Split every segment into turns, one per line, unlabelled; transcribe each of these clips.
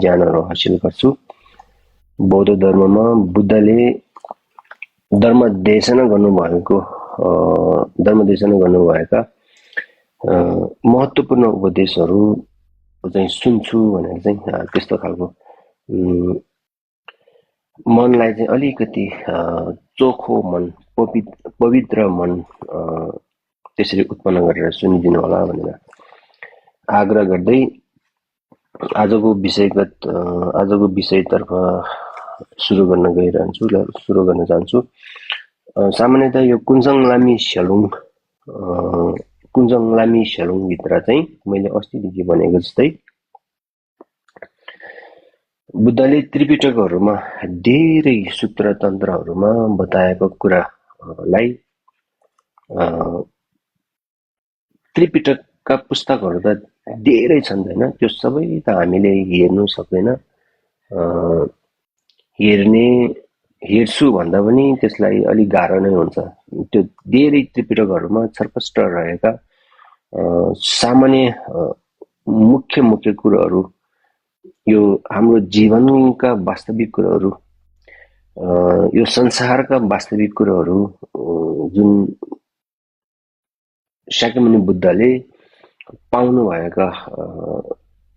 ज्ञानहरू हासिल गर्छु। बौद्ध धर्ममा बुद्धले धर्म देशना गर्नुभएका महत्त्वपूर्ण उपदेशहरू चाहिँ सुन्छु भनेर चाहिँ त्यस्तो खालको मनलाई चाहिँ अलिकति चोखो मन, पवित्र मन त्यसरी उत्पन्न गरेर सुनिदिनु होला भनेर आग्रह गर्दै आजको विषयतर्फ सुरु गर्न चाहन्छु। सामान्यतः यो कुञ्जङ लामी स्यालुङ भित्र चाहिँ मैले अस्तिदेखि भनेको जस्तै बुद्धले त्रिपिटकहरूमा धेरै सूत्र तन्त्रहरूमा बताएको कुरालाई त्रिपिटकका पुस्तकहरू त धेरै छन् हैन, त्यो सबै त हामीले हेर्नु सक्दैन। हेर्छु भन्दा पनि त्यसलाई अलिक गाह्रो नै हुन्छ। त्यो धेरै त्रिपिटकहरूमा छरपष्ट रहेका सामान्य मुख्य कुराहरू, यो हाम्रो जीवनका वास्तविक कुराहरू, यो संसारका वास्तविक कुराहरू जुन शाक्यमुनि बुद्धले पाउनुभएका,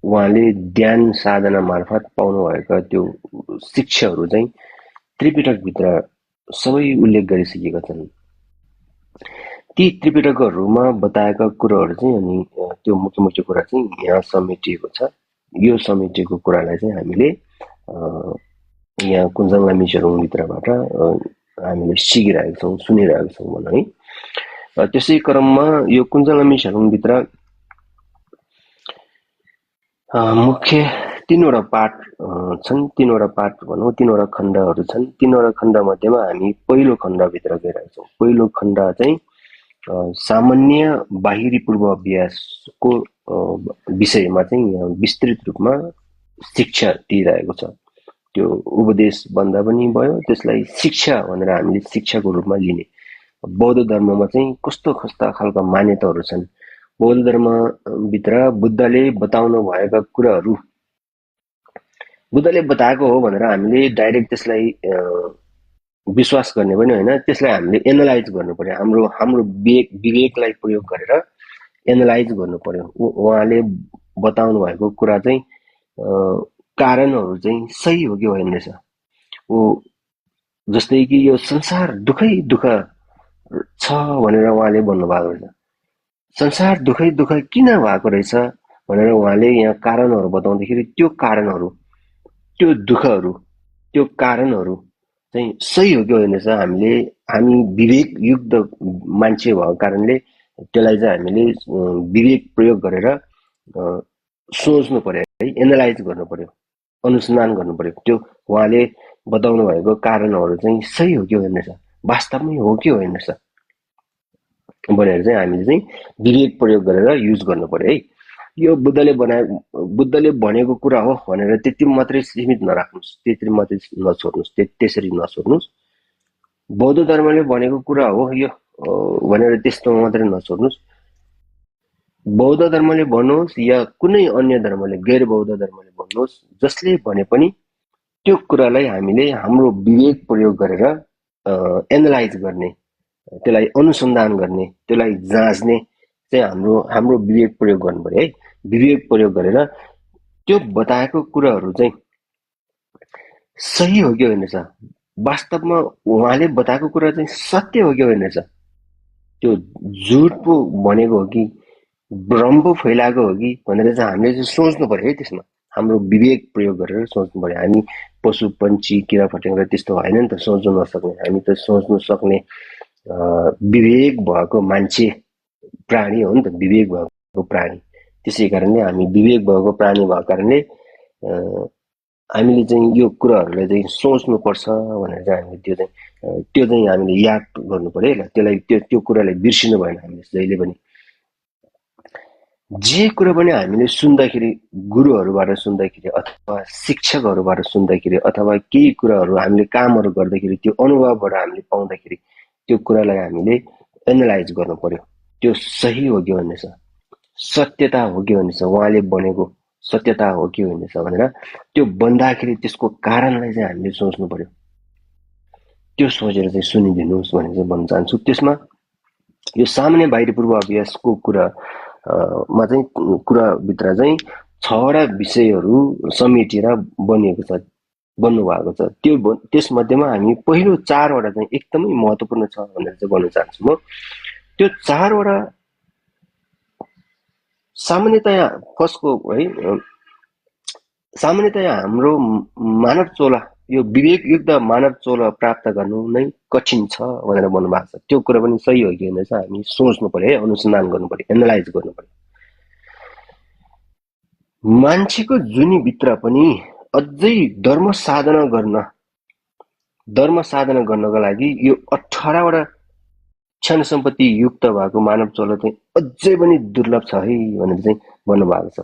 उहाँले ध्यान साधना मार्फत पाउनुभएका त्यो शिक्षाहरू चाहिँ त्रिपिटकभित्र सबै उल्लेख गरिसकेका छन्। ती त्रिपिटकहरूमा बताएका कुराहरू चाहिँ अनि त्यो मुख्य कुरा चाहिँ यहाँ समेटिएको छ। यो समेटिएको कुरालाई चाहिँ हामीले यहाँ कुञ्जङ लामी स्यालुङभित्रबाट हामीले सिकिरहेका छौँ, सुनिरहेका छौँ भनौँ है। त्यसै क्रममा यो कुञ्जङ लामी स्यालुङभित्र मुख्य तीनवटा पाठ छन्, तीनवटा खण्डहरू छन्। तीनवटा खण्ड मध्येमा हामी पहिलो खण्डभित्र गइरहेका छौँ। पहिलो खण्ड चाहिँ सामान्य बाहिरी पूर्वाभ्यासको विषयमा चाहिँ विस्तृत रूपमा शिक्षा दिइरहेको छ। त्यो उपदेश भन्दा पनि भयो, त्यसलाई शिक्षा भनेर हामीले शिक्षाको रूपमा लिने। बौद्ध धर्ममा चाहिँ कस्ता खालका मान्यताहरू छन्, बौद्ध धर्मभित्र बुद्धले बताउनु भएका कुराहरू बुद्धले बताएको हो भनेर हामीले डाइरेक्ट त्यसलाई विश्वास गर्ने पनि होइन, त्यसलाई हामीले एनालाइज गर्नु पर्यो। हाम्रो विवेकलाई प्रयोग गरेर एनालाइज गर्नु पर्यो। उहाँले बताउनु भएको कुरा चाहिँ कारणहरू चाहिँ सही हो कि होइन रहेछ। जस्तै कि यो संसार दुःख छ भनेर उहाँले भन्नुभएको रहेछ। संसार दुःख किन भएको रहेछ भनेर उहाँले यहाँ कारणहरू बताउँदाखेरि त्यो कारणहरू, त्यो दुःखहरू, त्यो कारणहरू चाहिँ सही हो कि होइन रहेछ। हामी विवेकयुक्त मान्छे भएको कारणले त्यसलाई चाहिँ हामीले विवेक प्रयोग गरेर सोच्नु पर्यो है, एनालाइज गर्नु पर्यो, अनुसन्धान गर्नु पर्यो। त्यो उहाँले बताउनु भएको कारणहरू चाहिँ सही हो कि होइन रहेछ, वास्तवमै हो कि होइन रहेछ भनेर चाहिँ हामीले चाहिँ विवेक प्रयोग गरेर युज गर्नु पर्यो है। यो बुद्धले भनेको कुरा हो भनेर त्यति मात्रै सीमित नराख्नुहोस्, त्यसरी नसोध्नुहोस्। बौद्ध धर्मले भनेको कुरा हो यो भनेर त्यस्तो मात्रै नसोध्नुहोस्। बौद्ध धर्मले भन्नुहोस् या कुनै अन्य धर्मले, गैर बौद्ध धर्मले भन्नुहोस्, जसले भने पनि त्यो कुरालाई हामीले हाम्रो विवेक प्रयोग गरेर एनालाइज गर्ने, त्यसलाई अनुसन्धान गर्ने, त्यसलाई जाँच्ने चाहिँ हाम्रो विवेक प्रयोग गर्नु पर्यो है। विवेक प्रयोग गरेर त्यो बताएको कुराहरू चाहिँ सही हो कि होइन रहेछ, वास्तवमा उहाँले बताएको कुरा चाहिँ सत्य हो कि होइन रहेछ, त्यो झुट पो भनेको हो कि भ्रम पो फैलाएको हो कि भनेर चाहिँ हामीले चाहिँ सोच्नु पर्यो है। त्यसमा हाम्रो विवेक प्रयोग गरेर सोच्नु पर्यो। हामी पशु पन्छी किरा फट्याङ्ग्रा त्यस्तो होइन नि त, सोच्नु नसक्ने। हामी त सोच्नु सक्ने विवेक भएको मान्छे, प्राणी हो नि त, विवेक भएको प्राणी। त्यसै कारणले हामी विवेक भएको प्राणी भएको कारणले हामीले चाहिँ यो कुराहरूलाई चाहिँ सोच्नुपर्छ भनेर चाहिँ हामीले त्यो चाहिँ हामीले याद गर्नु पर्यो है। त्यसलाई त्यो कुरालाई बिर्सिनु भएन हामीले जहिले पनि। जे कुरा पनि हामीले सुन्दाखेरि, गुरुहरूबाट सुन्दाखेरि अथवा शिक्षकहरूबाट सुन्दाखेरि अथवा केही कुराहरू हामीले कामहरू गर्दाखेरि, त्यो अनुभवबाट हामीले पाउँदाखेरि त्यो कुरालाई हामीले एनालाइज गर्नु पर्यो। त्यो सही हो कि होइन रहेछ, सत्यता हो कि होइन रहेछ, उहाँले भनेको सत्यता हो कि होइन भनेर त्यो भन्दाखेरि त्यसको कारणलाई चाहिँ हामीले सोच्नु पर्यो। त्यो सोचेर चाहिँ सुनिदिनुहोस् भनेर चाहिँ भन्न चाहन्छु। त्यसमा यो सामान्य बाहिरी पूर्वाभ्यासको कुराभित्र चाहिँ 6वटा विषयहरू समेटेर बन्नु भएको छ। त्यसमध्येमा हामी पहिलो 4वटा चाहिँ एकदमै महत्त्वपूर्ण छ भनेर चाहिँ भन्न चाहन्छु म। त्यो 4वटा सामान्यतया कसको है सामान्यतया हाम्रो मानव चोला यो विवेकयुक्त मानव चोला प्राप्त गर्नु नै कठिन छ भनेर भन्नुभएको छ। त्यो कुरा पनि सही हो कि होइन चाहिँ हामी सोच्नु पर्यो है, अनुसन्धान गर्नु पर्यो, एनालाइज गर्नु पर्यो। मान्छेको जुनीभित्र पनि अझै धर्म साधना गर्नको लागि यो 18वटा क्षण सम्पत्ति युक्त भएको मानव चोला चाहिँ अझै पनि दुर्लभ छ है भनेर चाहिँ भन्नुभएको छ।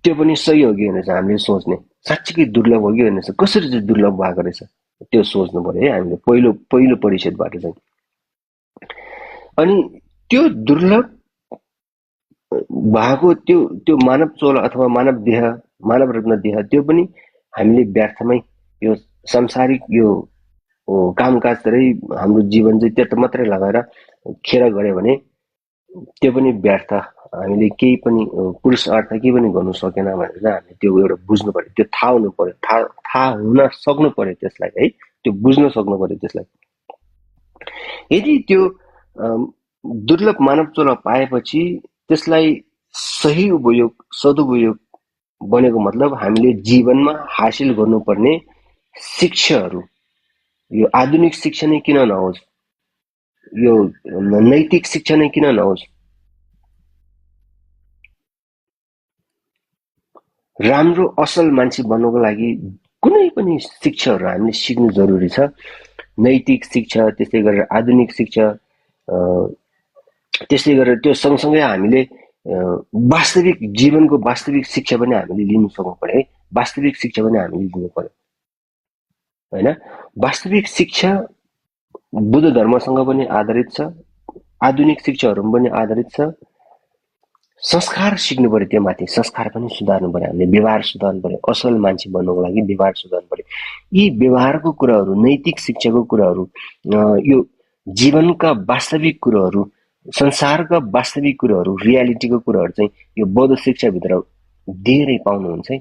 त्यो पनि सही हो कि होइन चाहिँ हामीले सोच्ने, साँच्चीकै दुर्लभ हो कि होइन, कसरी चाहिँ दुर्लभ भएको रहेछ त्यो सोच्नु पर्यो है हामीले पहिलो परिच्छेदबाट चाहिँ। अनि त्यो दुर्लभ भएको त्यो मानव चोला अथवा मानव देह, मानव रत्न देह, त्यो पनि हामीले व्यर्थमै यो सांसारिक यो कामकाजतिरै हाम्रो जीवन चाहिँ त्यता मात्रै लगाएर खेर गऱ्यो भने त्यो पनि व्यर्थ, हामीले केही पनि पुरुषार्थ केही पनि गर्नु सकेन भनेर हामीले त्यो एउटा बुझ्नु पर्यो, त्यो थाहा हुनु पर्यो, थाहा हुन सक्नु पर्यो त्यसलाई है, त्यो बुझ्न सक्नु पर्यो त्यसलाई। यदि त्यो दुर्लभ मानव चोला पाएपछि त्यसलाई सही उपयोग सदुपयोग बनेको मतलब हामीले जीवनमा हासिल गर्नुपर्ने शिक्षाहरू, यो आधुनिक शिक्षा नै किन नहोस्, यो नैतिक शिक्षा नै किन नहोस्, राम्रो असल मान्छे बन्नको लागि कुनै पनि शिक्षाहरू हामीले सिक्नु जरुरी छ। नैतिक शिक्षा, त्यसै गरेर आधुनिक शिक्षा, त्यसै गरेर त्यो सँगसँगै हामीले वास्तविक जीवनको वास्तविक शिक्षा पनि हामीले लिनु सक्नु पर्यो है, वास्तविक शिक्षा पनि हामीले लिनु पर्यो होइन। वास्तविक शिक्षा बुद्ध धर्मसँग पनि आधारित छ, आधुनिक शिक्षाहरूमा पनि आधारित छ। संस्कार सिक्नु पर्यो, त्यो माथि संस्कार पनि सुधार्नु पर्यो, हामीले व्यवहार सुधार्नु पर्यो, असल मान्छे बन्नको लागि व्यवहार सुधार्नु पर्यो। यी व्यवहारको कुराहरू, नैतिक शिक्षाको कुराहरू, यो जीवनका वास्तविक कुराहरू, संसारका वास्तविक कुराहरू, रियालिटीको कुराहरू चाहिँ यो बौद्ध शिक्षाभित्र धेरै पाउनुहुन्छ है।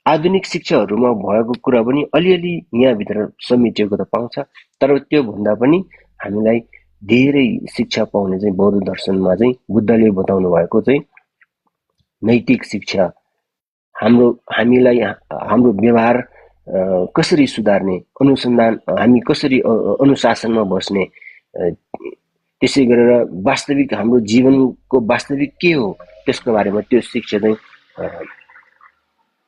आधुनिक शिक्षाहरूमा भएको कुरा पनि अलिअलि यहाँभित्र समेटिएको त पाउँछ, तर त्यो भन्दा पनि हामीलाई धेरै शिक्षा पाउने चाहिँ बौद्ध दर्शनमा चाहिँ बुद्धले बताउनु भएको चाहिँ नैतिक शिक्षा, हामीलाई हाम्रो व्यवहार कसरी सुधार्ने, अनुसन्धान हामी कसरी अनुशासनमा बस्ने, त्यसै गरेर वास्तविक हाम्रो जीवनको वास्तविक के हो त्यसको बारेमा त्यो शिक्षा चाहिँ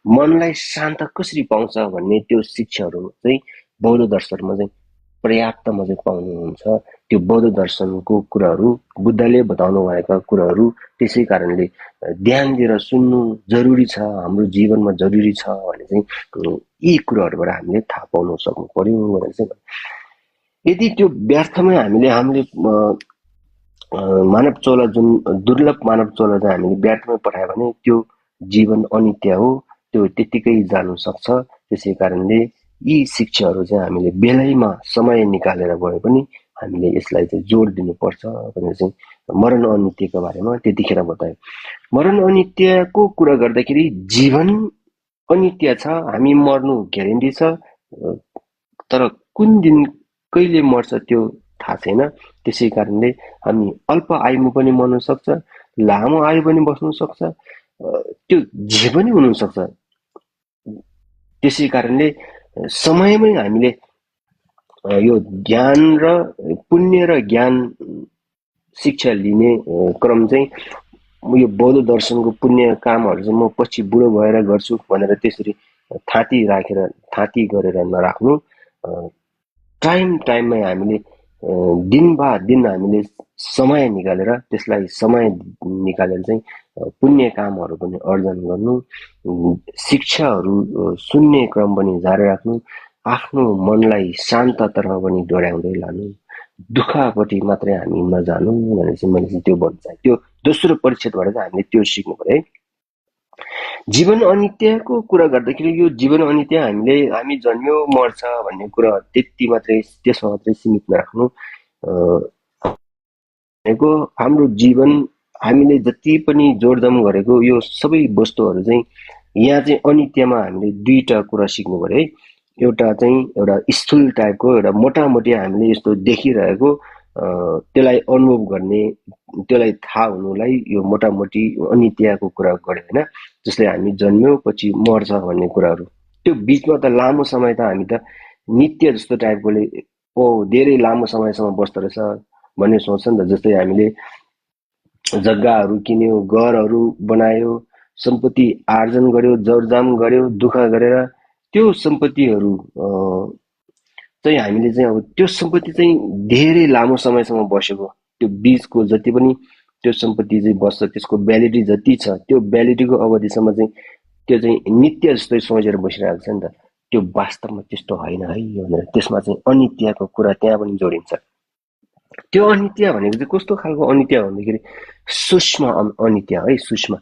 मनलाई शान्त कसरी पाउँछ भन्ने त्यो शिक्षाहरू चाहिँ बौद्ध दर्शनमा चाहिँ पर्याप्तमा चाहिँ पाउनुहुन्छ। त्यो बौद्ध दर्शनको कुराहरू, बुद्धले बताउनु भएका कुराहरू त्यसै कारणले ध्यान दिएर सुन्नु जरुरी छ, हाम्रो जीवनमा जरुरी छ भने चाहिँ यी कुराहरूबाट हामीले थाहा पाउन सक्नु पर्यो भनेर चाहिँ। यदि त्यो व्यर्थमै हामीले मानव चोला, जुन दुर्लभ मानव चोला चाहिँ हामीले व्यर्थमै पठायो भने त्यो जीवन अनित्य हो, त्यो त्यतिकै जानु सक्छ। त्यसै कारणले यी शिक्षाहरू चाहिँ हामीले बेलैमा समय निकालेर गए पनि हामीले यसलाई चाहिँ जोड दिनुपर्छ भनेर चाहिँ मरण अनित्यको बारेमा त्यतिखेर बतायो। मरण अनित्यको कुरा गर्दाखेरि जीवन अनित्य छ, हामी मर्नु ग्यारेन्टी छ, तर कुन दिन कहिले मर्छ त्यो थाहा छैन। त्यसै कारणले हामी अल्प आयुमा पनि मर्न सक्छ, लामो आयु पनि बस्नु सक्छ, त्यो जे पनि हुनसक्छ। त्यसै कारणले समयमै हामीले यो ज्ञान र पुण्य र ज्ञान शिक्षा लिने क्रम चाहिँ यो बौद्ध दर्शनको पुण्य कामहरू चाहिँ म पछि बुढो भएर गर्छु भनेर त्यसरी थाती गरेर नराख्नु। टाइममै हामीले दिन बा दिन हामीले समय निकालेर चाहिँ पुण्य कामहरू पनि अर्जन गर्नु, शिक्षाहरू सुन्ने क्रम पनि जारी राख्नु, आफ्नो मनलाई शान्ततर्फ पनि डोर्याउँदै लानु, दुःखपट्टि मात्रै हामी नजानु भनेर चाहिँ मैले चाहिँ त्यो भन्न चाहेँ। त्यो दोस्रो परिच्छेदबाट चाहिँ हामीले त्यो सिक्नु पर्यो है। जीवन अनित्यको कुरा गर्दाखेरि यो जीवन अनित्य हामी जन्म्यो मर्छ भन्ने कुरा त्यति मात्रै त्यसमा मात्रै सीमित नराख्नु। भनेको हाम्रो जीवन हामीले जति पनि जोडजाम गरेको यो सबै वस्तुहरू चाहिँ यहाँ चाहिँ अनित्यमा हामीले दुईटा कुरा सिक्नु पर्यो है। एउटा चाहिँ एउटा स्थूल टाइपको एउटा मोटामोटी हामीले यस्तो देखिरहेको त्यसलाई अनुभव गर्ने त्यसलाई थाहा हुनुलाई यो मोटामोटी अनित्यको कुरा गर्यो होइन। जसले हामी जन्म्यो पछि मर्छ भन्ने कुराहरू त्यो बिचमा त लामो समय त हामी त नित्य जस्तो टाइपकोले धेरै लामो समयसम्म बस्दो रहेछ भन्ने सोच्छ नि त। जस्तै हामीले जग्गाहरू किन्यो, घरहरू बनायो, सम्पत्ति आर्जन गर्यो, जोडजाम गर्यो, दुःख गरेर त्यो सम्पत्तिहरू चाहिँ हामीले चाहिँ अब त्यो सम्पत्ति चाहिँ धेरै लामो समयसम्म बसेको त्यो बीचको जति पनि त्यो सम्पत्ति चाहिँ बस्छ त्यसको भ्यालिडी जति छ त्यो भ्यालिडीको अवधिसम्म चाहिँ त्यो चाहिँ नित्य जस्तै सोचेर बसिरहेको छ नि त। त्यो वास्तवमा त्यस्तो होइन है भनेर त्यसमा चाहिँ अनित्यको कुरा त्यहाँ पनि जोडिन्छ। त्यो अनित्य भनेको चाहिँ कस्तो खालको अनित्य भन्दाखेरि सूक्ष्म अनित्य है। सूक्ष्म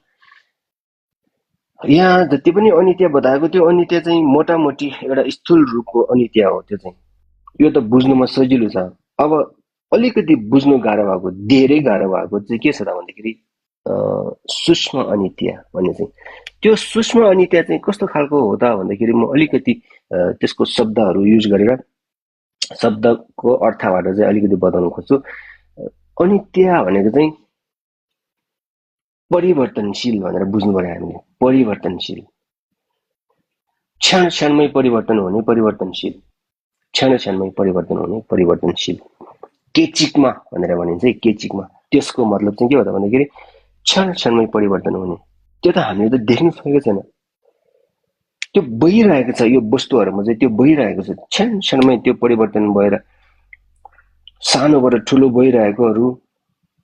यहाँ जति पनि अनित्य बताएको त्यो अनित्य चाहिँ मोटामोटी एउटा स्थूल रूपको अनित्य हो। त्यो चाहिँ यो त बुझ्नुमा सजिलो छ। अब अलिकति बुझ्नु गाह्रो भएको धेरै गाह्रो भएको चाहिँ के छ त भन्दाखेरि सूक्ष्म अनित्य भन्ने चाहिँ त्यो सूक्ष्म अनित्य चाहिँ कस्तो खालको हो त भन्दाखेरि म अलिकति त्यसको शब्दहरू युज गरेर शब्दको अर्थबाट चाहिँ अलिकति बताउन खोज्छु। अनित्य भनेको चाहिँ परिवर्तनशील भनेर बुझ्नु पर्यो हामीले। परिवर्तनशील क्षण क्षणमै परिवर्तन हुने परिवर्तनशील क्षण क्षणमै परिवर्तन हुने परिवर्तनशील केचिकमा भनेर भनिन्छ है। केचिकमा त्यसको मतलब चाहिँ के हो त भन्दाखेरि क्षण क्षणमै परिवर्तन हुने। त्यो त हामीले त देख्न सकेको छैन, त्यो भइरहेको छ। यो वस्तुहरूमा चाहिँ त्यो भइरहेको छ। क्षण क्षणमै त्यो परिवर्तन भएर सानोबाट ठुलो भइरहेकोहरू,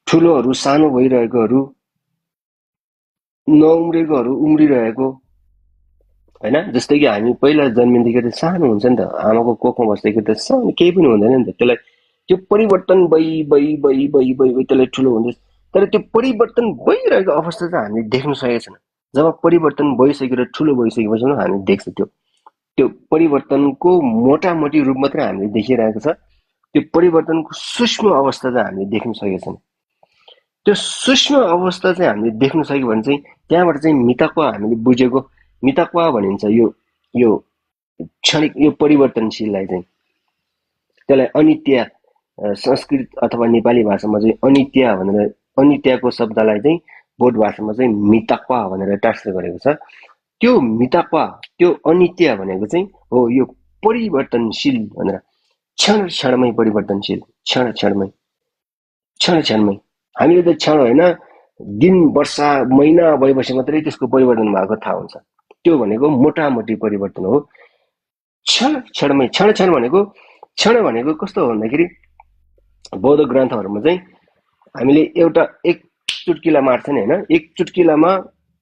ठुलोहरू सानो भइरहेकोहरू, नउम्रेकोहरू उम्रिरहेको होइन। जस्तै कि हामी पहिला जन्मिँदाखेरि सानो हुन्छ नि त, आमाको कोखमा बस्दाखेरि त सानो केही पनि हुँदैन नि त। त्यसलाई त्यो परिवर्तन भइ भइ भइ भइ भइ भइ त्यसलाई ठुलो हुँदैछ। तर त्यो परिवर्तन भइरहेको अवस्था चाहिँ हामीले देख्न सकेको छैन। जब परिवर्तन भइसकेर ठुलो भइसकेपछि हामी देख्छ त्यो परिवर्तनको मोटामोटी रूप मात्रै हामीले देखिरहेको छ। त्यो परिवर्तनको सूक्ष्म अवस्था चाहिँ हामीले देख्न सकेको छैन। त्यो सूक्ष्म अवस्था चाहिँ हामीले देख्न सक्यो भने चाहिँ त्यहाँबाट चाहिँ मिताक्वा हामीले बुझेको मिताक्वा भनिन्छ यो क्षणिक यो परिवर्तनशीललाई चाहिँ। त्यसलाई अनित्य संस्कृत अथवा नेपाली भाषामा चाहिँ अनित्य भनेर अनित्यको शब्दलाई चाहिँ बोध भाषामा चाहिँ मिताक्वा भनेर ट्रान्सलेट गरेको छ। त्यो मिताक्वा त्यो अनित्य भनेको चाहिँ हो यो परिवर्तनशील भनेर। क्षण क्षणमै परिवर्तनशील, क्षण क्षणमै क्षण क्षणमै। हामीले त क्षण होइन दिन वर्ष महिना भएपछि मात्रै त्यसको परिवर्तन भएको थाहा हुन्छ। त्यो भनेको मोटामोटी परिवर्तन हो। क्षण क्षणमै क्षण क्षण भनेको कस्तो हो भन्दाखेरि बौद्ध ग्रन्थहरूमा चाहिँ हामीले एउटा एक चुट्किला मार्छ नि होइन। एक चुट्किलामा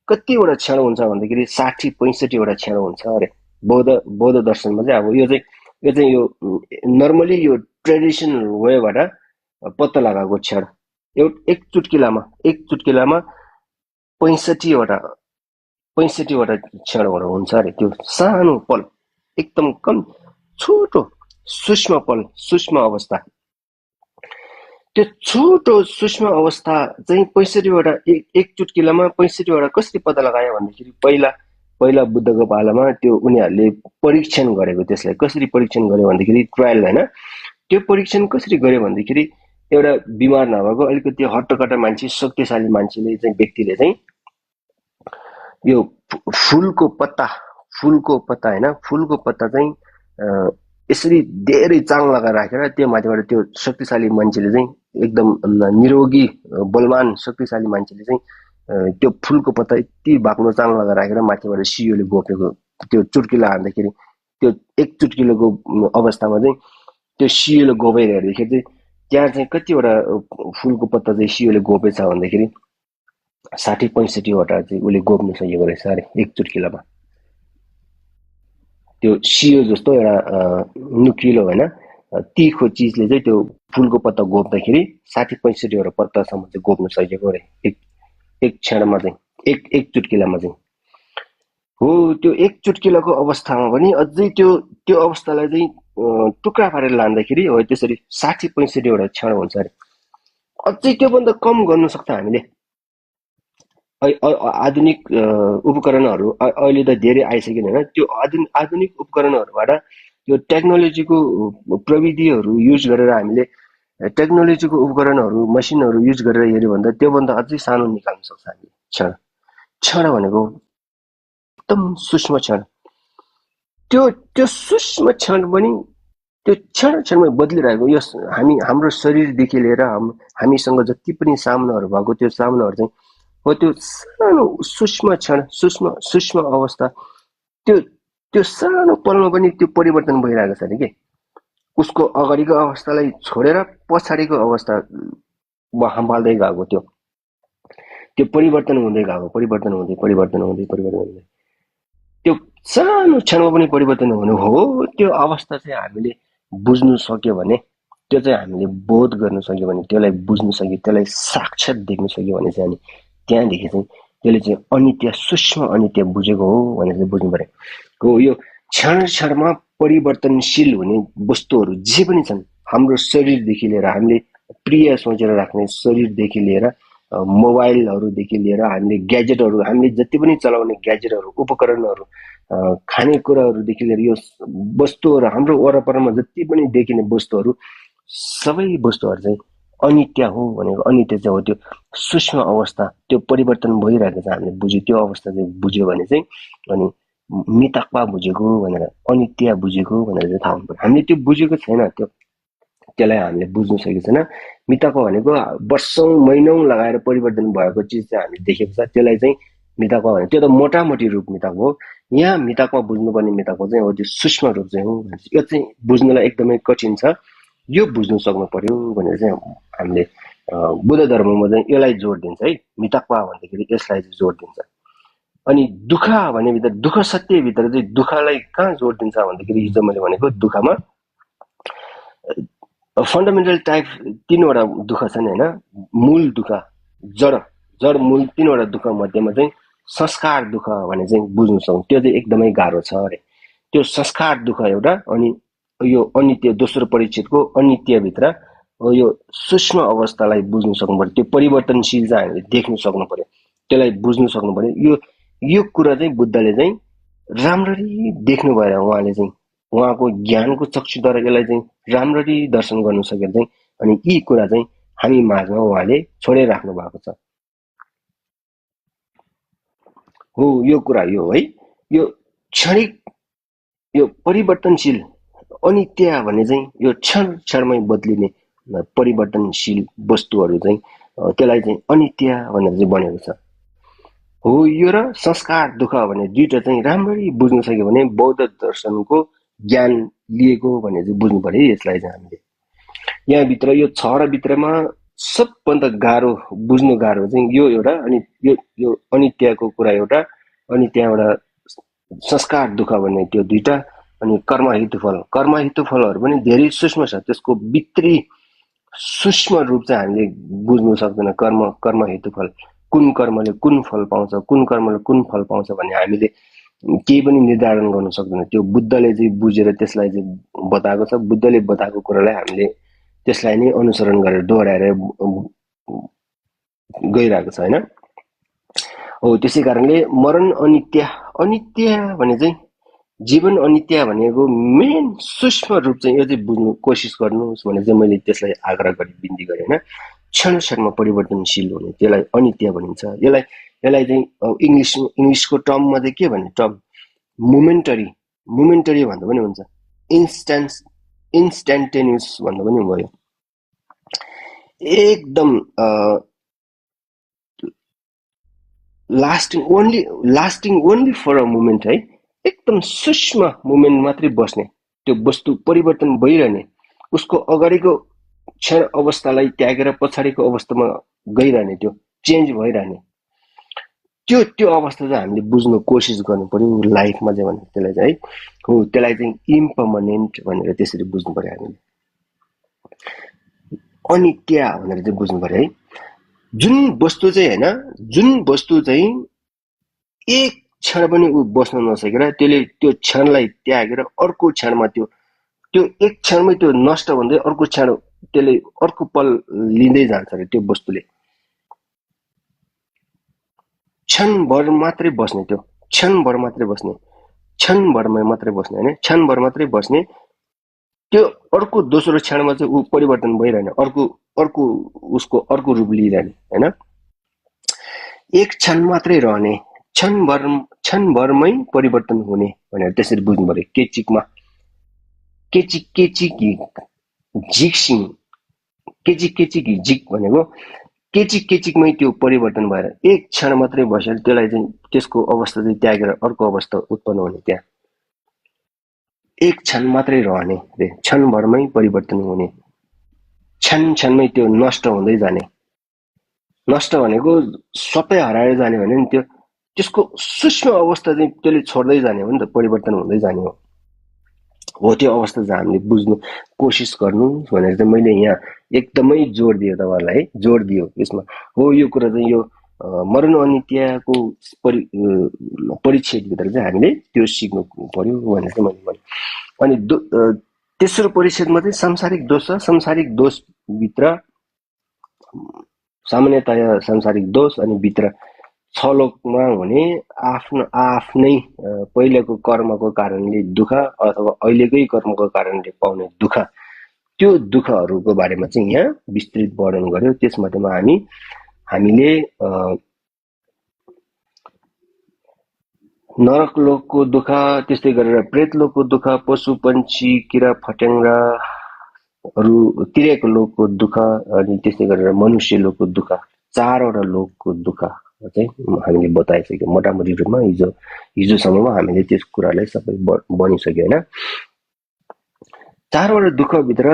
कतिवटा क्षण हुन्छ भन्दाखेरि 60-65 वटा क्षण हुन्छ अरे बौद्ध दर्शनमा चाहिँ। अब यो चाहिँ यो नर्मली यो ट्रेडिसनल वेबाट पत्ता लगाएको क्षण एक चुट्किलामा 65 वटा क्षणहरू हुन्छ अरे। त्यो सानो पल एकदम कम छोटो सूक्ष्म पल सूक्ष्म अवस्था। त्यो छोटो सूक्ष्म अवस्था चाहिँ 65 वटा एक चुट्किलामा 65 वटा कसरी पत्ता लगायो भन्दाखेरि पहिला बुद्धको पालामा त्यो उनीहरूले परीक्षण गरेको। त्यसलाई कसरी परीक्षण गर्यो भन्दाखेरि ट्रायल होइन। त्यो परीक्षण कसरी गर्यो भन्दाखेरि एउटा बिमार नभएको अलिकति हट्टकट्टा मान्छे शक्तिशाली मान्छेले चाहिँ व्यक्तिले चाहिँ यो फुलको पत्ता होइन फुलको पत्ता चाहिँ यसरी धेरै चाङ लगाएर राखेर त्यो माथिबाट त्यो शक्तिशाली मान्छेले चाहिँ एकदम निरोगी बलवान शक्तिशाली मान्छेले चाहिँ त्यो फुलको पत्ता यति बाक्लो चाङ लगाएर राखेर माथिबाट सियोले गोपेको। त्यो चुट्किला हान्दाखेरि त्यो एक चुट्किलोको अवस्थामा चाहिँ त्यो सियोले गोपेर हेर्दाखेरि चाहिँ त्यहाँ चाहिँ कतिवटा फुलको पत्ता चाहिँ सियोले गोपेछ भन्दाखेरि 60-65 वटा चाहिँ उसले गोप्न सकेको रहेछ अरे एक चुट्किलामा। त्यो सियो जस्तो एउटा नुकिलो होइन तिखो चिजले चाहिँ त्यो फुलको पत्ता गोप्दाखेरि 60-65 वटा पत्तासम्म चाहिँ गोप्न सकेको अरे एक क्षणमा चाहिँ एक चुट्किलामा चाहिँ। हो त्यो एक चुट्किलाको अवस्थामा पनि अझै त्यो त्यो अवस्थालाई चाहिँ टुक्रा पारेर लाँदाखेरि हो त्यसरी 60-65 वटा क्षण हुन्छ अरे। अझै त्योभन्दा कम गर्न सक्छ हामीले। आधुनिक उपकरणहरू अहिले त धेरै आइसक्यो होइन, त्यो आधुनिक उपकरणहरूबाट त्यो टेक्नोलोजीको प्रविधिहरू युज गरेर हामीले टेक्नोलोजीको उपकरणहरू मसिनहरू युज गरेर हेऱ्यो भन्दा त्योभन्दा अझै सानो निकाल्न सक्छ हामीले क्षण। क्षण भनेको एकदम सूक्ष्म क्षण, त्यो त्यो सूक्ष्म क्षण पनि त्यो क्षण क्षणमै बदलिरहेको यो हाम्रो शरीरदेखि लिएर हामीसँग जति पनि सामनाहरू भएको त्यो सामनाहरू चाहिँ हो त्यो सानो सूक्ष्म क्षण सूक्ष्म सूक्ष्म अवस्था, त्यो त्यो सानो पलमा पनि त्यो परिवर्तन भइरहेको छ अरे के। उसको अगाडिको अवस्थालाई छोडेर पछाडिको अवस्था सम्हाल्दै गएको त्यो त्यो परिवर्तन हुँदै गएको, परिवर्तन हुँदै परिवर्तन हुँदै परिवर्तन हुँदै त्यो सानो क्षणमा पनि परिवर्तन हुनु हो। त्यो अवस्था चाहिँ हामीले बुझ्नु सक्यो भने, त्यो चाहिँ हामीले बोध गर्न सक्यो भने, त्यसलाई बुझ्नु सक्यो, त्यसलाई साक्षात देख्न सक्यो भने चाहिँ अनि त्यहाँदेखि चाहिँ त्यसले चाहिँ अनित्य सूक्ष्म अनित्य बुझेको हो भनेर चाहिँ बुझ्नु पर्यो। हो यो क्षण क्षणमा परिवर्तनशील हुने वस्तुहरू जे पनि छन्, हाम्रो शरीरदेखि लिएर हामीले प्रिय सोचेर राख्ने शरीरदेखि लिएर मोबाइलहरूदेखि लिएर हामीले ग्याजेटहरू, हामीले जति पनि चलाउने ग्याजेटहरू उपकरणहरू, खानेकुराहरूदेखि लिएर यो वस्तुहरू हाम्रो वरपरमा जति पनि देखिने वस्तुहरू सबै वस्तुहरू चाहिँ अनित्य हो भनेको। अनित्य चाहिँ हो त्यो सूक्ष्म अवस्था, त्यो परिवर्तन भइरहेको छ हामीले बुझ्यो, त्यो अवस्था चाहिँ बुझ्यो भने चाहिँ अनि मिताक्वा बुझेको भनेर, अनित्य बुझेको भनेर चाहिँ थाहा हुनु पर्यो। हामीले त्यो बुझेको छैन, त्यसलाई हामीले बुझ्नु सकेको छैन। मिताको भनेको वर्षौँ महिनौँ लगाएर परिवर्तन भएको चिज चाहिँ हामीले देखेको छ, त्यसलाई चाहिँ मिताको भने त्यो त मोटामोटी रूप मिताको हो। यहाँ मिताको बुझ्नुपर्ने मिताको चाहिँ हो त्यो सूक्ष्म रूप चाहिँ हो। यो चाहिँ बुझ्नलाई एकदमै कठिन छ, यो बुझ्नु सक्नु पर्यो भनेर चाहिँ हामीले बुद्ध धर्ममा चाहिँ यसलाई जोड दिन्छ है। मिताक्वा भन्दाखेरि यसलाई चाहिँ जोड दिन्छ। अनि दुःख भन्ने भित्र, दुःख सत्यभित्र चाहिँ दुःखलाई कहाँ जोड दिन्छ भन्दाखेरि हिजो मैले भनेको दुःखमा फन्डामेन्टल टाइप 3वटा दुःख छन् होइन। मूल दुःख, जड जड मूल 3वटा दुःख मध्येमा चाहिँ संस्कार दुःख भने चाहिँ बुझ्नु सक्छौँ, त्यो चाहिँ एकदमै गाह्रो छ अरे। त्यो संस्कार दुःख एउटा, अनि यो अनित्य दोस्रो परिच्छेदको अनित्यभित्र यो सूक्ष्म अवस्थालाई बुझ्नु सक्नु पर्यो, त्यो परिवर्तनशील चाहिँ हामीले देख्नु सक्नु पर्यो, त्यसलाई बुझ्नु सक्नु पर्यो। यो कुरा चाहिँ बुद्धले चाहिँ राम्ररी देख्नु भएर उहाँले चाहिँ उहाँको ज्ञानको चक्षुद्वारा यसलाई चाहिँ राम्ररी दर्शन गर्नु सकेर चाहिँ अनि यी कुरा चाहिँ हामी माझमा उहाँले छोडेर राख्नु भएको छ। हो यो कुरा यो है, यो क्षणिक यो परिवर्तनशील अनित्य भन्ने चाहिँ यो क्षण क्षणमै बदलिने परिवर्तनशील वस्तुहरू चाहिँ त्यसलाई चाहिँ अनित्य भनेर चाहिँ बनेको छ। हो यो र संस्कार दुःख भन्ने दुईटा चाहिँ राम्ररी बुझ्नु सक्यो भने बौद्ध दर्शनको ज्ञान लिएको भन्ने चाहिँ बुझ्नु पर्यो यसलाई चाहिँ हामीले। यहाँभित्र यो 6 भित्रमा सबभन्दा गाह्रो बुझ्नु गाह्रो चाहिँ यो एउटा, अनि यो अनित्यको कुरा एउटा, अनि त्यहाँबाट संस्कार दुःख भन्ने त्यो दुईटा, अनि कर्म हेतुफल, कर्म हेतुफलहरू पनि धेरै सूक्ष्म छ, त्यसको भित्री सूक्ष्म रूप चाहिँ हामीले बुझ्नु सक्दैन। कर्म हेतुफल, कुन कर्मले कुन फल पाउँछ, कुन कर्मले कुन फल पाउँछ भन्ने हामीले केही पनि निर्धारण गर्न सक्दैन। त्यो बुद्धले चाहिँ बुझेर त्यसलाई चाहिँ बताएको छ, बुद्धले बताएको कुरालाई हामीले त्यसलाई नै अनुसरण गरेर दोहोऱ्याएर गइरहेको छ होइन। हो त्यसै कारणले मरण अनित्य, अनित्य भने चाहिँ जीवन अनित्य भनेको मेन सूक्ष्म रूप चाहिँ यो चाहिँ बुझ्नु कोसिस गर्नुहोस् भने चाहिँ मैले त्यसलाई आग्रह गरी बिन्ती गरेँ होइन। क्षण क्षणमा परिवर्तनशील हुने त्यसलाई अनित्य भनिन्छ। यसलाई चाहिँ इङ्ग्लिसको टर्ममा चाहिँ के भन्ने टर्म, मोमेन्टरी भन्दा पनि हुन्छ, इन्स्ट्यान्टेनियस भन्दा पनि भयो। एकदम lasting only for a moment है, एकदम सूक्ष्म मोमेन्ट मात्रै बस्ने, त्यो वस्तु परिवर्तन भइरहने, उसको अगाडिको क्षण अवस्थालाई त्यागेर पछाडिको अवस्थामा गइरहने, त्यो चेन्ज भइरहने, त्यो अवस्था चाहिँ हामीले बुझ्नु कोसिस गर्नु पर्यो लाइफमा चाहिँ भने त्यसलाई चाहिँ है। हो त्यसलाई चाहिँ इम्पर्मनेन्ट भनेर त्यसरी बुझ्नु पर्यो हामीले, अनित्य भनेर चाहिँ बुझ्नु पर्यो है। जुन वस्तु चाहिँ होइन, जुन वस्तु चाहिँ एक क्षण पनि ऊ बस्न नसकेर त्यसले त्यो क्षणलाई त्यागेर अर्को क्षणमा त्यो त्यो एक क्षणमै त्यो नष्ट हुँदै अर्को क्षण त्यसले अर्को पल लिँदै जान्छ अरे त्यो वस्तुले क्षणभर मात्रै बस्ने त्यो क्षणभर मात्रै बस्ने क्षणभरमा मात्रै बस्ने होइन क्षणभर मात्रै बस्ने त्यो अर्को दोस्रो क्षणमा चाहिँ ऊ परिवर्तन भइरहने अर्को अर्को उसको अर्को रूप लिइरहने होइन एक क्षण मात्रै रहने क्षणभरमै परिवर्तन हुने भनेर त्यसरी बुझ्नु पर्यो केचिकमा केचिक केचिक झिक्सिङ केचिक केचिक झिक भनेको केचिक केचिकमै त्यो परिवर्तन भएर एक क्षण मात्रै बसेर त्यसलाई चाहिँ त्यसको अवस्था चाहिँ त्यागेर अर्को अवस्था उत्पन्न हुने त्यहाँ एक क्षण मात्रै रहने रे क्षणभरमै परिवर्तन हुने क्षणमै त्यो नष्ट हुँदै जाने नष्ट भनेको सबै हराएर जाने भने नि त्यो त्यसको सूक्ष्म अवस्था चाहिँ त्यसले छोड्दै जाने हो नि त परिवर्तन हुँदै जाने हो त्यो अवस्था चाहिँ हामीले बुझ्नु कोसिस गर्नु भनेर चाहिँ मैले यहाँ एकदमै जोड दिएँ तपाईँहरूलाई है जोड दियो यसमा हो यो कुरा चाहिँ यो मरण अनित्यको परिच्छेदभित्र चाहिँ हामीले त्यो सिक्नु पर्यो भनेर चाहिँ मैले भने अनि तेस्रो परिच्छेदमा चाहिँ सांसारिक दोष छ सांसारिक दोषभित्र सामान्यतया सांसारिक दोष अनि भित्र छलोकमा हुने आफ्नै पहिलेको कर्मको कारणले दुःख अथवा अहिलेकै कर्मको कारणले पाउने दुःख त्यो दुःखहरूको बारेमा चाहिँ यहाँ विस्तृत वर्णन गर्यो त्यसमध्येमा हामीले नरक लोकको दुःख त्यस्तै गरेर प्रेत लोकको दुःख पशु पंक्षी किरा फट्याङ्ग्राहरू तिरेको लोकको दुःख अनि त्यस्तै गरेर मनुष्य लोकको दुःख चारवटा लोकको दुःख चाहिँ हामीले बताइसक्यो मोटामोटी रूपमा हिजोसम्ममा हामीले त्यस कुरालाई सबै बनिसक्यो होइन चारवटा दुःखभित्र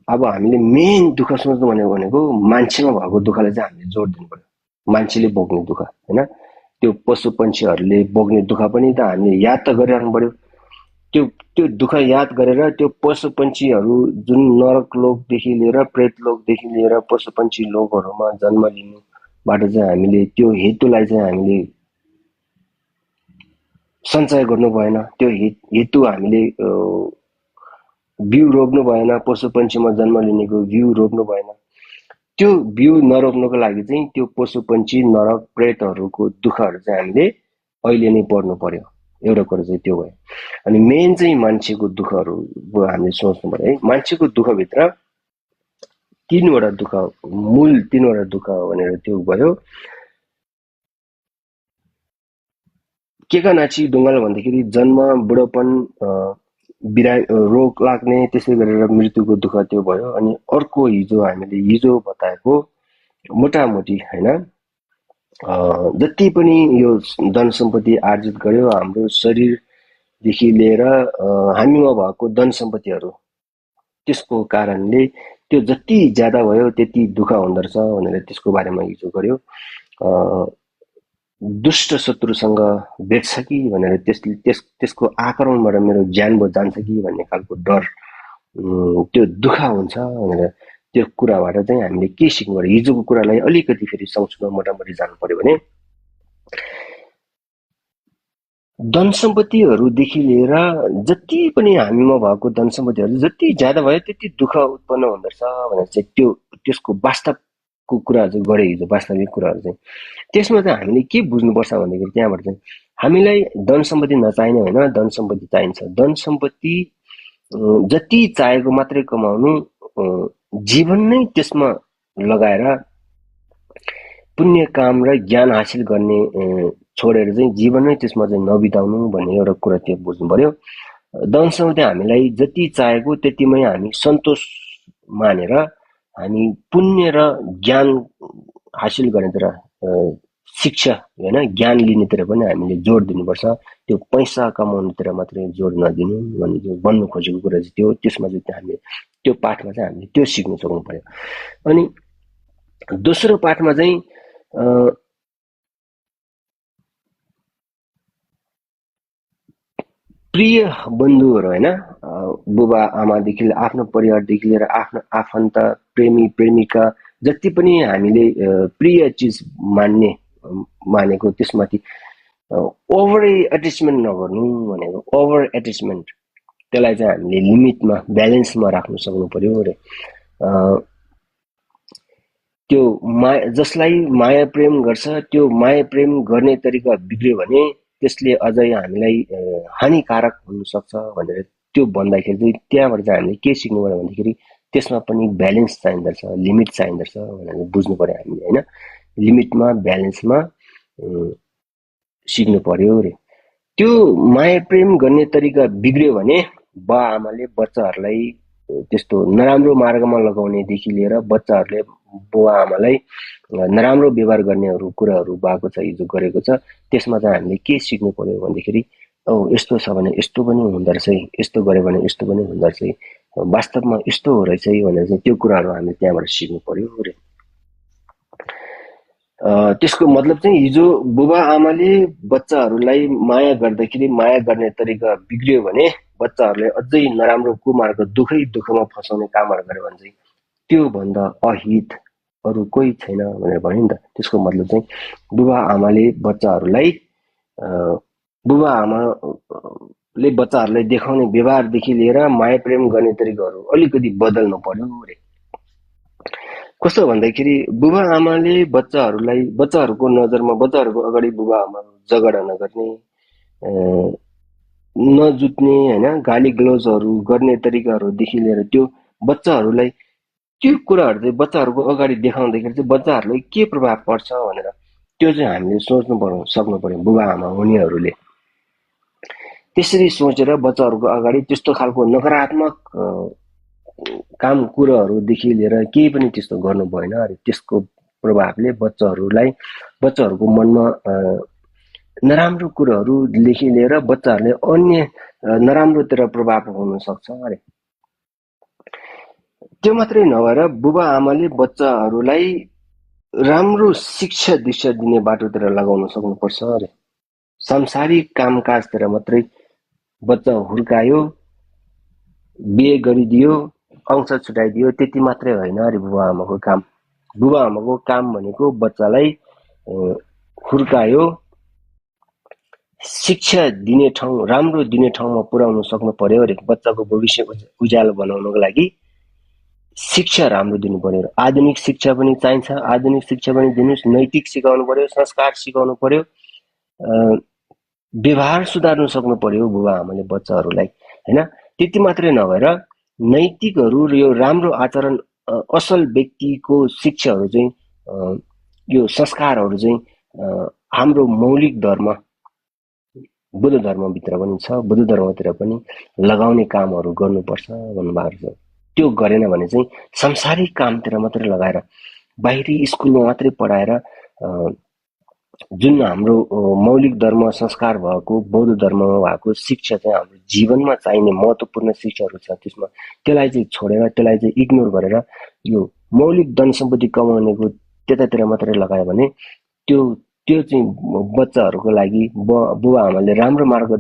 अब हामीले मेन दुःख सोच्नु भनेको मान्छेमा भएको दुःखलाई चाहिँ हामीले जोड दिनु पर्यो मान्छेले भोग्ने दुःख होइन त्यो पशु पंक्षीहरूले भोग्ने दुःख पनि त हामीले याद त गरिराख्नु पर्यो त्यो दुःख याद गरेर त्यो पशु पंक्षीहरू जुन नरक लोकदेखि लिएर प्रेत लोकदेखि लिएर पशु पंक्षी लोकहरूमा जन्म लिनुबाट चाहिँ हामीले त्यो हेतुलाई चाहिँ हामीले सञ्चय गर्नु भएन त्यो हेतु हामीले बिउ रोप्नु भएन पशु पंक्षीमा जन्म लिनेको बिउ रोप्नु भएन त्यो बिउ नरोप्नुको लागि चाहिँ त्यो पशु पंक्षी नरक प्रेतहरूको दुःखहरू चाहिँ हामीले अहिले नै पर्नु पर्यो एउटा कुरा चाहिँ त्यो भयो अनि मेन चाहिँ मान्छेको दुःखहरू हामीले सोच्नु पर्यो है मान्छेको दुःखभित्र तीनवटा दुःख मूल तीनवटा दुःख भनेर त्यो भयो के का नाची डुङ्गाल भन्दाखेरि जन्म बुढोपन रोग लाग्ने त्यसै गरेर मृत्युको दुःख त्यो भयो अनि अर्को हामीले हिजो बताएको मोटामोटी होइन जति पनि यो धन सम्पत्ति आर्जित गर्यो हाम्रो शरीरदेखि लिएर हामीमा भएको धन सम्पत्तिहरू त्यसको कारणले त्यो जति ज्यादा भयो त्यति दुःख हुँदो रहेछ भनेर त्यसको बारेमा हिजो गर्यो दुष्ट शत्रुसँग भेट्छ कि भनेर त्यसको आक्रमणबाट मेरो ज्यान जान्छ कि भन्ने खालको डर त्यो दुःख हुन्छ भनेर त्यो कुराबाट चाहिँ हामीले के सिक्नु पर्यो हिजोको कुरालाई अलिकति फेरि संक्षेपमा मोटामोटी जानु पर्यो भने धन सम्पत्तिहरूदेखि लिएर जति पनि हामीमा भएको धन सम्पत्तिहरू जति ज्यादा भयो त्यति दुःख उत्पन्न हुँदो रहेछ भनेर चाहिँ त्यसको वास्तवको कुराहरू चाहिँ गरे हिजो वास्तविक कुराहरू चाहिँ त्यसमा चाहिँ हामीले के बुझ्नुपर्छ भन्दाखेरि त्यहाँबाट चाहिँ हामीलाई धन सम्पत्ति नचाहिने होइन धन सम्पत्ति चाहिन्छ धन सम्पत्ति जति चाहेको मात्रै कमाउनु जीवन नै त्यसमा लगाएर पुण्य काम र ज्ञान हासिल गर्ने छोडेर चाहिँ जीवन नै त्यसमा चाहिँ नबिताउनु भन्ने एउटा कुरा त्यो बुझ्नु पर्यो धन सम्पत्ति हामीलाई जति चाहेको त्यतिमै हामी सन्तोष मानेर हामी पुण्य र ज्ञान हासिल गर्नेतिर शिक्षा होइन ज्ञान लिनेतिर पनि हामीले जोड दिनुपर्छ त्यो पैसा कमाउनुतिर मात्रै जोड नदिनु भन्ने जो भन्नु खोजेको कुरा चाहिँ त्यो त्यसमा चाहिँ हामीले त्यो पाठमा चाहिँ हामीले त्यो सिक्नु सक्नु पर्यो अनि दोस्रो पाठमा चाहिँ प्रिय बन्धुहरू होइन बुबा आमादेखि लिएर आफ्नो परिवारदेखि लिएर आफ्नो आफन्त प्रेमी प्रेमिका जति पनि हामीले प्रिय चिज मानेको त्यसमाथि ओभर एट्याचमेन्ट नगर्नु भनेको, ओभर एट्याचमेन्ट त्यसलाई चाहिँ हामीले लिमिटमा ब्यालेन्समा राख्न सक्नु पर्यो रे। त्यो जसलाई माया प्रेम गर्छ त्यो माया प्रेम गर्ने तरिका बिग्रियो भने त्यसले अझै हामीलाई हानिकारक हुनसक्छ भनेर त्यो भन्दाखेरि चाहिँ त्यहाँबाट चाहिँ हामीले के सिक्नु पर्यो भन्दाखेरि त्यसमा पनि ब्यालेन्स चाहिँदछ, लिमिट चाहिँदछ भनेर बुझ्नु पर्यो हामीले होइन। लिमिटमा ब्यालेन्समा सिक्नु पर्यो रे। त्यो माया प्रेम गर्ने तरिका बिग्रियो भने बा आमाले बच्चाहरूलाई त्यस्तो नराम्रो मार्गमा लगाउनेदेखि लिएर बच्चाहरूले बुवा आमालाई नराम्रो व्यवहार गर्नेहरू कुराहरू भएको छ, हिजो गरेको छ, त्यसमा चाहिँ हामीले के सिक्नु पर्यो भन्दाखेरि यस्तो छ भने यस्तो पनि हुँदो रहेछ, यस्तो गऱ्यो भने यस्तो पनि हुँदो रहेछ, वास्तवमा यस्तो हो रहेछ भनेर चाहिँ त्यो कुराहरू हामीले त्यहाँबाट सिक्नु पर्यो रे। त्यसको मतलब चाहिँ हिजो बुबा आमाले बच्चाहरूलाई माया गर्दाखेरि माया गर्ने तरिका बिग्रियो भने बच्चाहरूले अझै नराम्रो कुमार्ग दुःखमा फसाउने कामहरू गर्यो भने चाहिँ त्यो भन्दा अहित अरू कोही छैन भनेर भन्यो नि त। त्यसको मतलब चाहिँ बुबा आमाले बच्चाहरूलाई देखाउने व्यवहारदेखि लिएर माया प्रेम गर्ने तरिकाहरू अलिकति बदल्नु पर्यो रे। कस्तो भन्दाखेरि बुबा आमाले बच्चाहरूको नजरमा बच्चाहरूको अगाडि बुबा आमा झगडा नगर्ने, नजुत्ने होइन, गाली ग्लोजहरू गर्ने तरिकाहरूदेखि लिएर त्यो बच्चाहरूलाई त्यो कुराहरू चाहिँ बच्चाहरूको अगाडि देखाउँदाखेरि चाहिँ बच्चाहरूलाई के प्रभाव पर्छ भनेर त्यो चाहिँ हामीले सोच्नु पर्यो, सक्नु पर्यो बुबा आमा हुनेहरूले। त्यसरी सोचेर बच्चाहरूको अगाडि त्यस्तो खालको नकारात्मक काम कुराहरूदेखि लिएर केही पनि त्यस्तो गर्नु भएन अरे। त्यसको प्रभावले बच्चाहरूको मनमा नराम्रो कुराहरूदेखि लिएर बच्चाहरूले अन्य नराम्रोतिर प्रभाव हुन सक्छ अरे। त्यो मात्रै नभएर बुबा आमाले बच्चाहरूलाई राम्रो शिक्षा दीक्षा दिने बाटोतिर लगाउन सक्नुपर्छ अरे। सांसारिक कामकाजतिर मात्रै बच्चा हुर्कायो, बिहे गरिदियो, अंश छुटाइदियो, त्यति मात्रै होइन अरे बुबा आमाको काम। बुबा आमाको काम भनेको बच्चालाई हुर्कायो, शिक्षा दिने ठाउँ, राम्रो दिने ठाउँमा पुर्याउन सक्नु पर्यो अरे। बच्चाको भविष्य उज्यालो बनाउनको लागि शिक्षा राम्रो दिनु पर्यो। आधुनिक शिक्षा पनि चाहिन्छ, आधुनिक शिक्षा पनि दिनुहोस्, नैतिक सिकाउनु पर्यो, संस्कार सिकाउनु पर्यो, व्यवहार सुधार्नु सक्नु पर्यो बुबा आमाले बच्चाहरूलाई होइन। त्यति मात्रै नभएर नैतिकहरू र यो राम्रो आचरण, असल व्यक्तिको शिक्षाहरू चाहिँ, यो संस्कारहरू चाहिँ हाम्रो मौलिक धर्म बुद्ध धर्मभित्र पनि छ, बुद्ध धर्मतिर पनि लगाउने कामहरू गर्नुपर्छ भन्नुभएको छ। त्यो गरेन भने चाहिँ सांसारिक कामतिर मात्रै लगाएर, बाहिरी स्कुलमा मात्रै पढाएर जुन हाम्रो मौलिक धर्म संस्कार भएको बौद्ध धर्ममा भएको शिक्षा चाहिँ हाम्रो जीवनमा चाहिने महत्त्वपूर्ण शिक्षाहरू छ, त्यसमा त्यसलाई चाहिँ छोडेर, त्यसलाई चाहिँ इग्नोर गरेर यो मौलिक धन सम्पत्ति कमाउनेको त्यतातिर मात्रै लगायो भने त्यो चाहिँ बच्चाहरूको लागि बुबा आमाले राम्रो मार्ग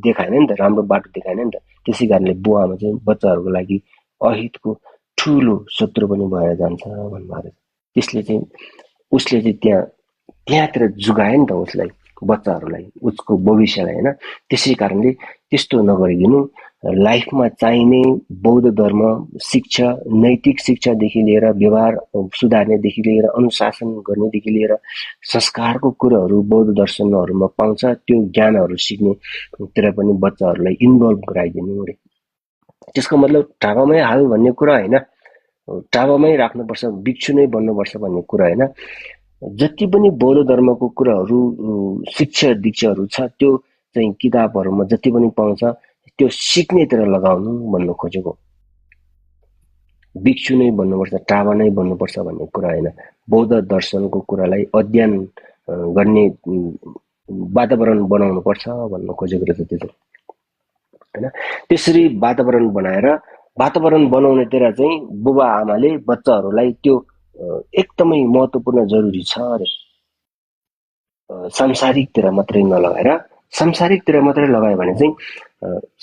देखाएन नि त, राम्रो बाटो देखाएन नि त। त्यसै कारणले बुबा आमा चाहिँ बच्चाहरूको लागि अहितको ठुलो शत्रु पनि भएर जान्छ भन्नुभएको छ। त्यसले चाहिँ उसले चाहिँ त्यहाँतिर जुगायो नि त उसलाई, बच्चाहरूलाई, उसको भविष्यलाई होइन। त्यसै कारणले त्यस्तो नगरिदिनु। लाइफमा चाहिने बौद्ध धर्म शिक्षा, नैतिक शिक्षादेखि लिएर व्यवहार सुधार्नेदेखि लिएर अनुशासन गर्नेदेखि लिएर संस्कारको कुराहरू बौद्ध दर्शनहरूमा पाउँछ। त्यो ज्ञानहरू सिक्नेतिर पनि बच्चाहरूलाई इन्भल्भ गराइदिनु रे। त्यसको मतलब टापामै हाल भन्ने कुरा होइन, टापामै राख्नुपर्छ, भिक्षु नै बन्नुपर्छ भन्ने कुरा होइन। जति पनि बौद्ध धर्मको कुराहरू, शिक्षा दीक्षाहरू छ त्यो चाहिँ किताबहरूमा जति पनि पाउँछ त्यो सिक्नेतिर लगाउनु भन्नु खोजेको। भिक्षु नै बन्नुपर्छ, टावा नै बन्नुपर्छ भन्ने कुरा होइन। बौद्ध दर्शनको कुरालाई अध्ययन गर्ने वातावरण बनाउनु पर्छ भन्नु खोजेको रहेछ त्यो चाहिँ होइन। त्यसरी वातावरण बनाउनेतिर चाहिँ बुबा आमाले बच्चाहरूलाई त्यो एकदमै महत्त्वपूर्ण जरुरी छ अरे। सांसारिकतिर मात्रै नलगाएर, सांसारिकतिर मात्रै लगायो भने चाहिँ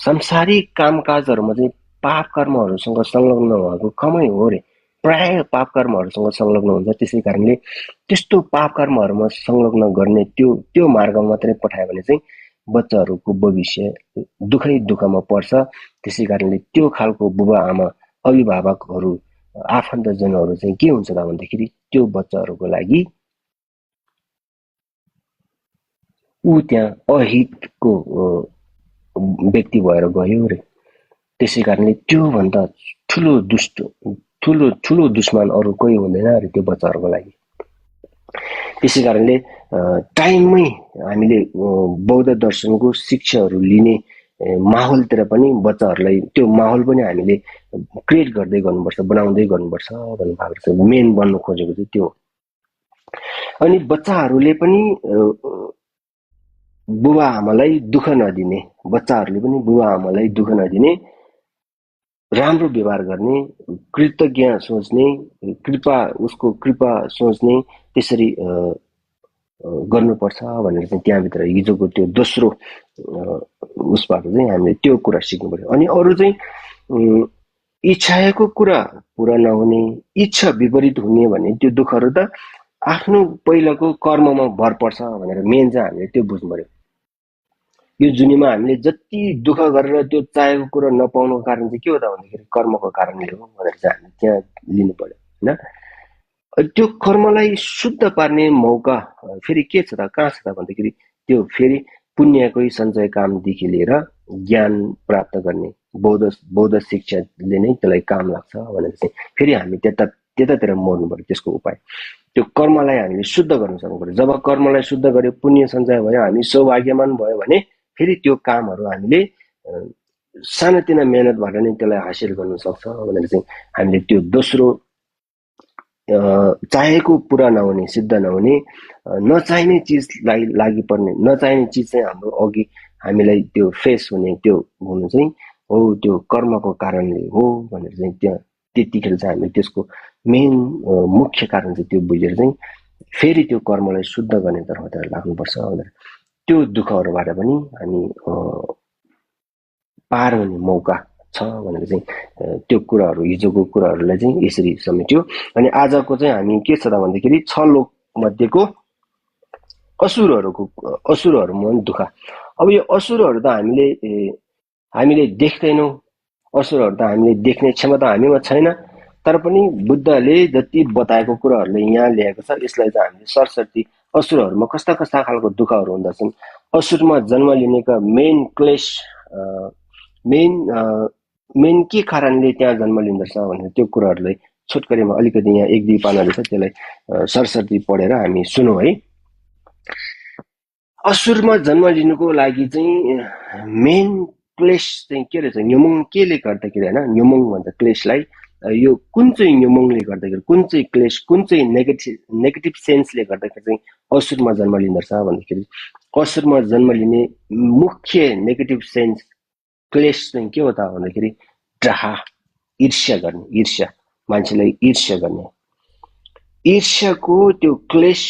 सांसारिक कामकाजहरूमा चाहिँ पाप कर्महरूसँग संलग्न भएको कमै हो रे। प्राय पाप कर्महरूसँग संलग्न हुन्छ। त्यसै कारणले त्यस्तो पाप कर्महरूमा संलग्न गर्ने त्यो मार्गमा मात्रै पठायो भने चाहिँ बच्चाहरूको भविष्य दुःखमा पर्छ। त्यसै कारणले त्यो खालको बुबा आमा अभिभावकहरू आफन्तजनहरू चाहिँ के हुन्छ त भन्दाखेरि त्यो बच्चाहरूको लागि ऊ त्यहाँ अहितको व्यक्ति भएर गयो रे। त्यसै कारणले त्योभन्दा ठुलो दुश्मन अरू कोही हुँदैन अरे त्यो बच्चाहरूको लागि। त्यसै कारणले टाइममै हामीले बौद्ध दर्शनको शिक्षाहरू लिने माहौलतिर पनि बच्चाहरूलाई त्यो माहौल पनि हामीले क्रिएट गर्दै गर्नुपर्छ, बनाउँदै गर्नुपर्छ भन्ने भएको छ। मेन बन्नु खोजेको चाहिँ त्यो। अनि बच्चाहरूले पनि बुबा आमालाई दुःख नदिने, बच्चाहरूले पनि बुबा आमालाई दुःख नदिने, राम्रो व्यवहार गर्ने, कृतज्ञ सोच्ने, उसको कृपा सोच्ने, त्यसरी गर्नुपर्छ भनेर चाहिँ त्यहाँभित्र हिजोको त्यो दोस्रो उसबाट चाहिँ हामीले त्यो कुरा सिक्नु पर्यो। अनि अरू चाहिँ इच्छाको कुरा पुरा नहुने, इच्छा विपरीत हुने भन्ने त्यो दुःखहरू त आफ्नो पहिलाको कर्ममा भर पर्छ भनेर मेन चाहिँ हामीले त्यो बुझ्नु पर्यो। यो दुनियाँमा हामीले जति दुःख गरेर त्यो चाहेको कुरा नपाउनुको कारण चाहिँ के हो त भन्दाखेरि कर्मको कारणले हो भनेर चाहिँ हामीले त्यहाँ लिनु पर्यो होइन। त्यो कर्मलाई शुद्ध पार्ने मौका फेरि के छ त, कहाँ छ त भन्दाखेरि त्यो फेरि पुण्यकै सञ्चय कामदेखि लिएर ज्ञान प्राप्त गर्ने बौद्ध शिक्षाले नै त्यसलाई काम लाग्छ भनेर चाहिँ फेरि हामी त्यतातिर मोड्नु पर्यो। त्यसको उपाय त्यो कर्मलाई हामीले शुद्ध गर्न सक्नु पर्यो। जब कर्मलाई शुद्ध गर्यो, पुण्य सञ्चय भयो, हामी सौभाग्यमान भयो भने फेरि त्यो कामहरू हामीले सानोतिनो मेहनतबाट नै त्यसलाई हासिल गर्न सक्छ भनेर चाहिँ हामीले त्यो दोस्रो चाहेको पुरा नहुने, सिद्ध नहुने, नचाहिने चिजलाई लागि पर्ने, नचाहिने चिज चाहिँ हाम्रो अघि हामीलाई त्यो फेस हुने त्यो हुनु चाहिँ हो त्यो कर्मको कारणले हो भनेर चाहिँ त्यहाँ त्यतिखेर चाहिँ हामीले त्यसको मेन मुख्य कारण चाहिँ त्यो बुझेर चाहिँ फेरि त्यो कर्मलाई शुद्ध गर्ने तर्फतिर लाग्नुपर्छ भनेर त्यो दुःखहरूबाट पनि हामी पार हुने मौका छ भनेर चाहिँ त्यो कुराहरू हिजोको कुराहरूलाई चाहिँ यसरी समेट्यो। अनि आजको चाहिँ हामी के छ त भन्दाखेरि 6 लोक मध्येको असुरहरूमा दुःख। अब यो असुरहरू त हामीले देख्दैनौँ, असुरहरू त हामीले देख्ने क्षमता हामीमा छैन। तर पनि बुद्धले जति बताएको कुराहरूले यहाँ ल्याएको छ यसलाई चाहिँ हामीले सरसर्ती असुरहरूमा कस्ता कस्ता खालको दुःखहरू हुँदछन्, असुरमा जन्म लिनेका मेन क्लेश मेन के कारणले त्यहाँ जन्म लिँदछ भनेर त्यो कुराहरूलाई छोटकरीमा अलिकति यहाँ 1-2 पानाले छ, त्यसलाई सरसर्ती पढेर हामी सुनौँ है। असुरमा जन्म लिनुको लागि चाहिँ मेन क्लेश चाहिँ के रहेछ, न्युमङ केले गर्दाखेरि होइन, न्युमङ भन्छ क्लेशलाई। यो कुन चाहिँ न्युमङले गर्दाखेरि, कुन चाहिँ क्लेश, कुन चाहिँ नेगेटिभ सेन्सले गर्दाखेरि चाहिँ असुरमा जन्म लिँदछ भन्दाखेरि असुरमा जन्म लिने मुख्य नेगेटिभ सेन्स क्लेश चाहिँ के हो त भन्दाखेरि डाहा, ईर्ष्या गर्ने, ईर्ष्या, मान्छेलाई ईर्ष्या गर्ने, ईर्ष्याको त्यो क्लेश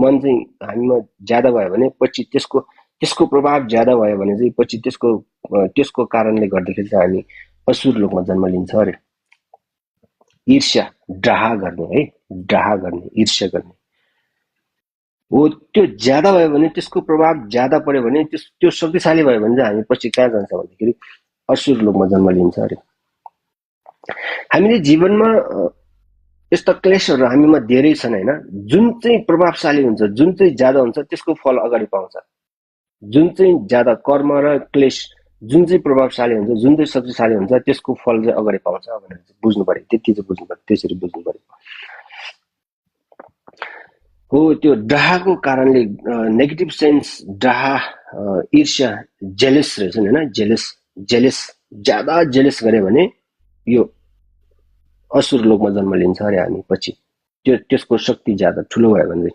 मन चाहिँ हामीमा ज्यादा भयो भने पछि त्यसको प्रभाव ज्यादा भयो भने चाहिँ पछि त्यसको कारणले गर्दाखेरि चाहिँ हामी असुर लोकमा जन्म लिन्छ अरे। ईर्ष्या, डाहा गर्ने है, डाहा गर्ने, ईर्ष्या गर्ने हो, त्यो ज्यादा भयो भने त्यसको प्रभाव ज्यादा पर्यो भने त्यो शक्तिशाली भयो भने चाहिँ हामी पछि कहाँ जान्छ भन्दाखेरि असुर लोकमा जन्म लिन्छ अरे। हामीले जीवनमा यस्ता क्लेशहरू हामीमा धेरै छन् होइन। जुन चाहिँ प्रभावशाली हुन्छ, जुन चाहिँ ज्यादा हुन्छ त्यसको फल अगाडि पाउँछ। जुन चाहिँ ज्यादा कर्म र क्लेश जुन चाहिँ प्रभावशाली हुन्छ, जुन चाहिँ शक्तिशाली हुन्छ त्यसको फल चाहिँ अगाडि पाउँछ भनेर बुझ्नु पर्यो। त्यति चाहिँ बुझ्नु पर्यो, त्यसरी बुझ्नु पर्यो हो। त्यो डाहाको कारणले नेगेटिभ सेन्स, डाहा, ईर्ष्या, जेलस रहेछ नि होइन, जेलस ज्यादा जेलस गरे भने यो असुर लोकमा जन्म लिन्छ अरे हामी पछि, त्यसको शक्ति ज्यादा ठुलो भयो भने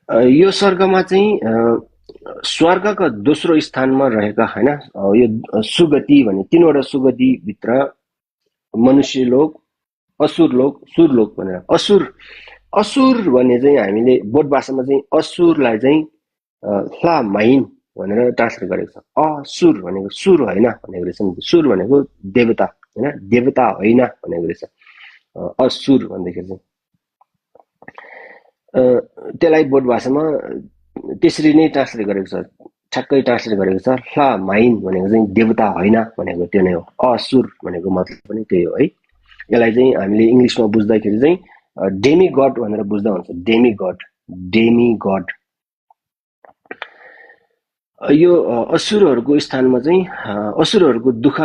चाहिँ। यो स्वर्गमा चाहिँ स्वर्गका दोस्रो स्थानमा रहेका होइन, यो सुगति भने 3वटा सुगति भित्र मनुष्य लोक, असुर लोक, सुरलोक भनेर असुर भने चाहिँ हामीले बोध भाषामा चाहिँ असुरलाई चाहिँ ह्लामाइन भनेर ट्रान्सलेट गरेको छ। असुर भनेको सुर होइन भनेको रहेछ नि, सुर भनेको देवता होइन, देवता होइन भनेको रहेछ। असुर भन्दाखेरि चाहिँ त्यसलाई बोध भाषामा त्यसरी नै ट्रान्सलेट गरेको छ, ठ्याक्कै ट्रान्सलेट गरेको छ। ह्ला माइन भनेको चाहिँ देवता होइन भनेको त्यो नै हो। असुर भनेको मतलब पनि त्यही हो है। यसलाई चाहिँ हामीले इङ्ग्लिसमा बुझ्दाखेरि चाहिँ डेमी गड भनेर बुझ्दा हुन्छ। Demi god, demi god. यो असुरहरूको स्थानमा चाहिँ असुरहरूको दुःख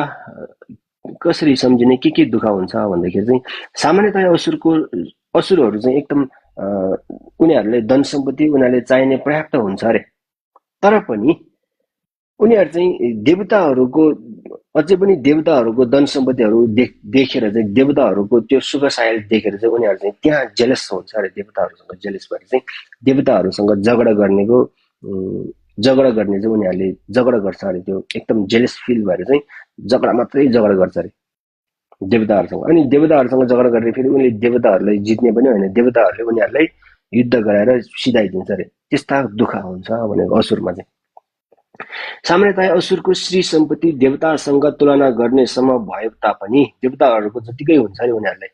कसरी सम्झिने, के दुःख हुन्छ भन्दाखेरि चाहिँ सामान्यतया असुरहरू चाहिँ एकदम उनीहरूलाई धन सम्पत्ति उनीहरूले चाहिने पर्याप्त हुन्छ अरे, तर पनि उनीहरू चाहिँ देवताहरूको अझै पनि देवताहरूको धन सम्पत्तिहरू देखेर चाहिँ देवताहरूको त्यो सुख सायल देखेर चाहिँ उनीहरू चाहिँ त्यहाँ जेलस हुन्छ अरे। देवताहरूसँग जेलस भएर चाहिँ देवताहरूसँग झगडा गर्ने चाहिँ उनीहरूले झगडा गर्छ अरे। त्यो एकदम जेलस फिल भएर चाहिँ मात्रै झगडा गर्छ अरे देवताहरूसँग। अनि देवताहरूसँग झगडा गरेर फेरि उनीहरूले देवताहरूलाई जित्ने पनि होइन, देवताहरूले उनीहरूलाई युद्ध गराएर सिधाइदिन्छ अरे। त्यस्ता दुःख हुन्छ भनेको असुरमा चाहिँ। सामान्यतया असुरको श्री सम्पत्ति देवतासँग तुलना गर्ने सम्म भए तापनि देवताहरूको जतिकै हुन्छ नि उनीहरूलाई।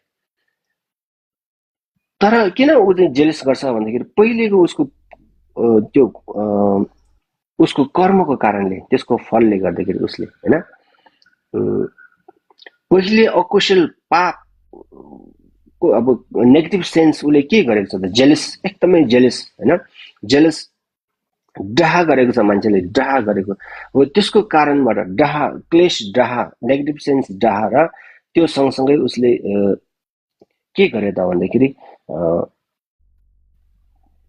तर किन ऊ चाहिँ जेलस गर्छ भन्दाखेरि पहिलेको उसको कर्मको कारणले, त्यसको फलले गर्दाखेरि उसले होइन पहिले अकुशल पापको अब नेगेटिभ सेन्स उसले के गरेको छ त, जेलस, एकदमै जेलस होइन, जेलस डाहा गरेको छ मान्छेले, डाहा गरेको हो। त्यसको कारणबाट डाहा, क्लेश डाहा, नेगेटिभ सेन्स डाहा र त्यो सँगसँगै उसले के गर्यो त भन्दाखेरि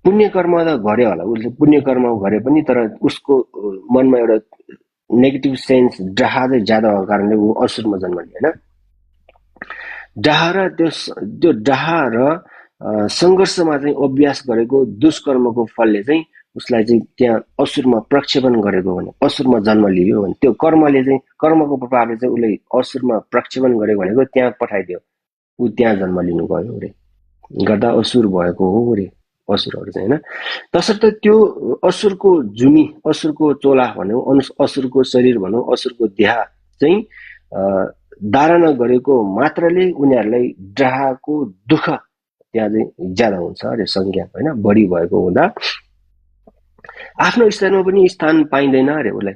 पुण्य कर्म त गरे होला, उसले पुण्य कर्म गरे पनि, तर उसको मनमा एउटा नेगेटिभ सेन्स डाहा चाहिँ ज्यादा भएको कारणले ऊ असुरमा जन्मने होइन। डाहा र त्यो डाहा र सङ्घर्षमा चाहिँ अभ्यास गरेको दुष्कर्मको फलले चाहिँ उसलाई चाहिँ त्यहाँ असुरमा प्रक्षेपण गरेको भने, असुरमा जन्म लियो भने, त्यो कर्मले चाहिँ, कर्मको प्रभावले चाहिँ उसले असुरमा प्रक्षेपण गरेको भनेको त्यहाँ पठाइदियो, ऊ त्यहाँ जन्म लिनु गयो अरे, गर्दा असुर भएको हो अरे असुरहरू चाहिँ होइन। तसर्थ त्यो असुरको जुनी, असुरको चोला भनौँ, असुरको शरीर भनौँ, असुरको देह चाहिँ धारण गरेको मात्रले उनीहरूलाई डाहाको दुःख त्यहाँ चाहिँ ज्यादा हुन्छ अरे, संज्ञा होइन, बढी भएको हुँदा आफ्नो स्थानमा पनि स्थान पाइँदैन अरे उसलाई।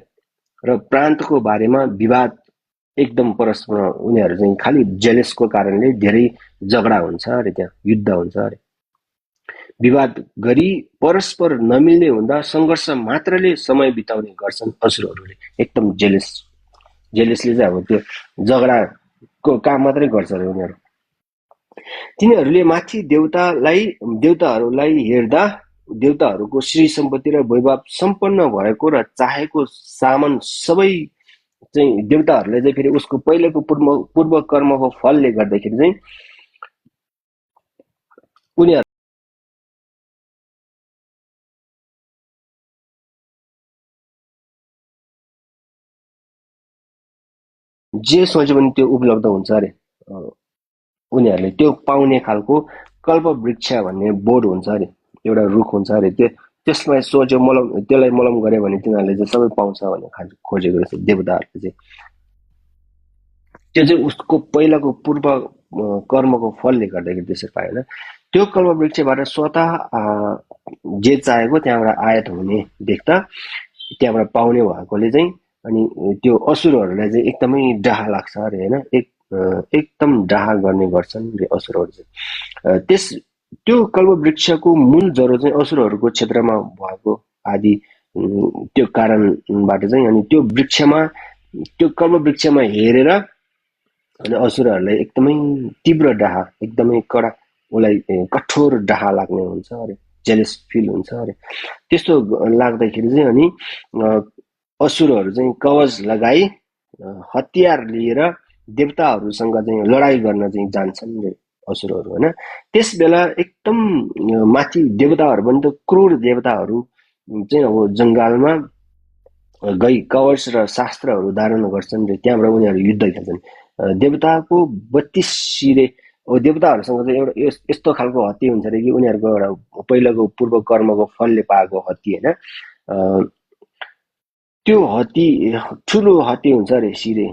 र प्रान्तको बारेमा विवाद एकदम परस्पर, उनीहरू चाहिँ खालि जेलसको कारणले धेरै झगडा हुन्छ अरे, त्यहाँ युद्ध हुन्छ अरे। विवाद गरी परस्पर नमिल्ने हुँदा सङ्घर्ष मात्रले समय बिताउने गर्छन् असुरहरूले। एकदम जेलसले चाहिँ अब त्यो झगडाको काम मात्रै गर्छ अरे उनीहरू। तिनीहरूले माथि देवताहरूलाई हेर्दा देवताहरूको श्री सम्पत्ति र वैभव सम्पन्न भएको र चाहेको सामान सबै चाहिँ देवताहरूले चाहिँ फेरि उसको पहिलेको पूर्व कर्मको फलले गर्दाखेरि चाहिँ उनीहरू जे सोच्यो भने त्यो उपलब्ध हुन्छ अरे। उनीहरूले त्यो पाउने खालको कल्पवृक्ष भन्ने बोर्ड हुन्छ अरे, एउटा रुख हुन्छ अरे, त्यसमा सोच्यो मलम, त्यसलाई मलम गऱ्यो भने तिनीहरूले चाहिँ सबै पाउँछ भन्ने खालको खोजेको रहेछ देवताहरूले चाहिँ। त्यो चाहिँ उसको पहिलाको पूर्व कर्मको फलले गर्दाखेरि त्यसरी पायो होइन। त्यो कल्पवृक्षबाट स्वतः जे चाहेको त्यहाँबाट आयात हुने देख्दा त्यहाँबाट पाउने भएकोले चाहिँ अनि त्यो असुरहरूलाई चाहिँ एकदमै डाहा लाग्छ अरे होइन, एकदम डाहा गर्ने गर्छन् रे असुरहरू चाहिँ। त्यो कल्पवृक्षको मूल जरो चाहिँ असुरहरूको क्षेत्रमा भएको आदि त्यो कारणबाट चाहिँ, अनि त्यो कल्पवृक्षमा हेरेर अनि असुरहरूलाई एकदमै तीव्र डाहा, एकदमै कडा, उसलाई कठोर डाहा लाग्ने हुन्छ अरे, जेलस फिल हुन्छ अरे। त्यस्तो लाग्दाखेरि चाहिँ अनि असुरहरू चाहिँ कवच लगाई हतियार लिएर देवताहरूसँग चाहिँ लडाइँ गर्न चाहिँ जान्छन् रे असुरहरू होइन। त्यस बेला एकदम माथि देवताहरू पनि त क्रूर देवताहरू चाहिँ अब जङ्गलमा गई कवच र शास्त्रहरू धारण गर्छन् रे, त्यहाँबाट उनीहरू युद्ध खेल्छन्। देवताको 32 शिरे देवताहरूसँग चाहिँ एउटा यस्तो खालको हत्ती हुन्छ अरे कि उनीहरूको एउटा पहिलाको पूर्व कर्मको फलले पाएको हत्ती होइन। त्यो हत्ती ठुलो हत्ती हुन्छ अरे, शिरे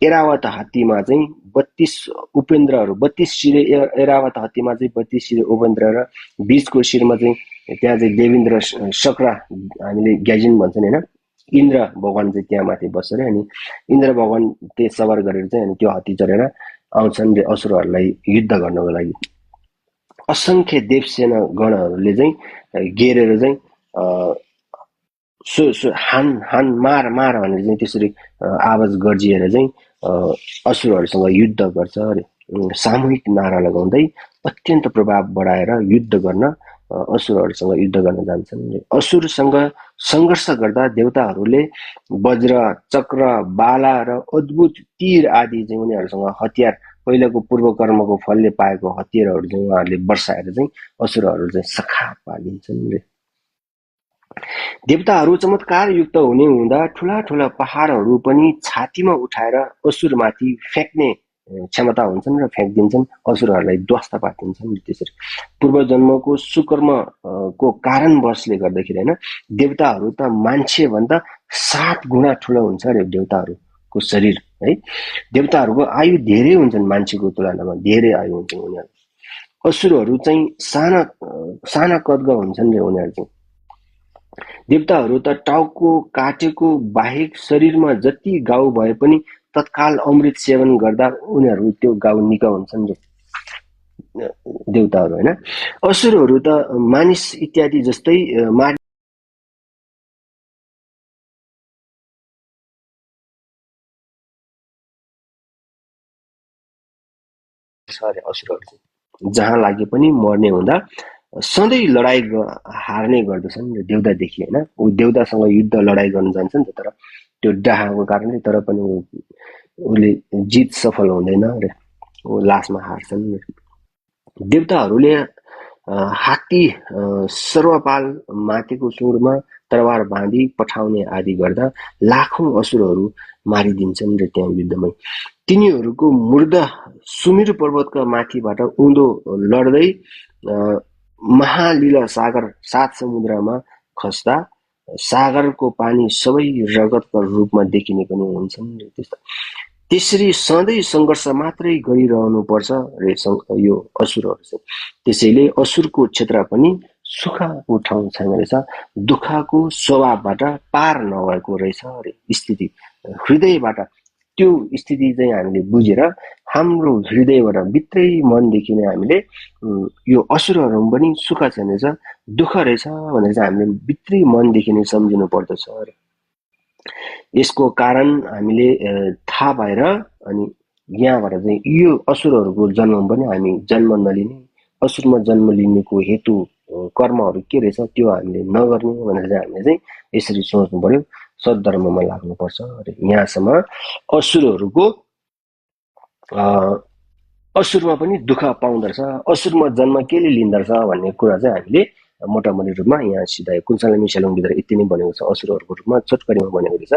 एरावत हात्तीमा चाहिँ 32 उपेन्द्रहरू 32 शिरे ऐरावत हात्तीमा चाहिँ 32 शिरे उपेन्द्र र बीचको शिरमा चाहिँ त्यहाँ चाहिँ देवेन्द्र सक्रा हामीले ग्याजिन भन्छन् हैन इन्द्र भगवान चाहिँ त्यहाँ माथि बस्छ रे अनि इन्द्र भगवान त्यो सवार गरेर चाहिँ अनि त्यो हात्ती चढेर आउँछन् रे असुरहरूलाई युद्ध गर्नको लागि असंख्य देवसेना गणहरूले चाहिँ घेरेर चाहिँ हान हान मार मार भनेर चाहिँ त्यसरी आवाज गर्जिएर चाहिँ असुरहरूसँग युद्ध गर्छ अरे सामूहिक नारा लगाउँदै अत्यन्त प्रभाव बढाएर युद्ध गर्न असुरहरूसँग युद्ध गर्न जान्छन् असुरसँग सङ्घर्ष गर्दा देवताहरूले वज्र चक्र बाला र अद्भुत तीर आदि चाहिँ उनीहरूसँग हतियार पहिलाको पूर्व कर्मको फलले पाएको हतियारहरू चाहिँ उहाँहरूले वर्षाएर चाहिँ असुरहरू चाहिँ सखाप पालिन्छन् रे देवताहरू चमत्कार युक्त हुने हुँदा ठुला ठुला पहाडहरू पनि छातीमा उठाएर असुरमाथि फ्याँक्ने क्षमता हुन्छन् र फ्याँकिदिन्छन् असुरहरूलाई ध्वस्त पारिदिन्छन् त्यसरी पूर्व जन्मको सुकर्मको कारणवशले गर्दाखेरि हैन देवताहरू त मान्छे भन्दा 7 गुणा ठुलो हुन्छ रे देवताहरूको शरीर है देवताहरूको आयु धेरै हुन्छन् मान्छेको तुलनामा धेरै आयु हुन्छन् उनीहरू असुरहरू चाहिँ साना साना कदका हुन्छन् रे उनीहरू चाहिँ देवताहरू त टाउको काटेको बाहेक शरीरमा जति घाउ भए पनि तत्काल अमृत सेवन गर्दा उनीहरू त्यो घाउ निका हुन्छन् रे देवताहरू हैन असुरहरू त मानिस इत्यादि जस्तै असुरहरू जहाँ लागे पनि मर्ने हुँदा सधैँ लडाईँ हार्ने गर्दछन् देवतादेखि हैन ऊ देवतासँग युद्ध लडाईँ गर्न जान्छन् तर त्यो डाहाको कारणले तर पनि उसले जित सफल हुँदैन रे ऊ लास्टमा हार्छन् देवताहरूले हात्ती सर्वपाल माथिको सुँडमा तरवार बाँधी पठाउने आदि गर्दा लाखौं असुरहरू मारिदिन्छन् रे त्यहाँ युद्धमै तिनीहरूको मुर्दा सुमेरु पर्वतका माथिबाट उँधो लड्दै महालीला सागर 7 समुद्रमा खस्दा सागरको पानी सबै रगतका रूपमा देखिने पनि हुन्छन् त्यस्ता त्यसरी सधैँ सङ्घर्ष मात्रै गरिरहनुपर्छ रे यो असुरहरू चाहिँ त्यसैले असुरको क्षेत्र पनि सुखको ठाउँ छैन रहेछ दुःखको स्वभावबाट पार नभएको रहेछ रे स्थिति हृदयबाट त्यो स्थिति चाहिँ हामीले बुझेर हाम्रो हृदयबाट भित्रै मनदेखि नै हामीले यो असुरहरू पनि सुख छैन रहेछ दुःख रहेछ भनेर चाहिँ हामीले भित्रै मनदेखि नै सम्झिनु पर्दछ रे यसको कारण हामीले थाहा भएर अनि यहाँबाट चाहिँ यो असुरहरूको जन्म पनि हामी जन्म नलिने असुरमा जन्म लिनेको हेतु कर्महरू के रहेछ त्यो हामीले नगर्ने भनेर चाहिँ हामीले चाहिँ यसरी सोच्नु पर्यो सद्धर्ममा लाग्नुपर्छ अरे यहाँसम्म असुरहरूको असुरमा पनि दुःख पाउँदो रहेछ असुरमा जन्म केले लिँदो रहेछ भन्ने कुरा चाहिँ हामीले मोटामोटी रूपमा यहाँ सिधा कुञ्चला मिसालुङभित्र यति नै बनेको छ असुरहरूको रूपमा छोटकरीमा बनेको रहेछ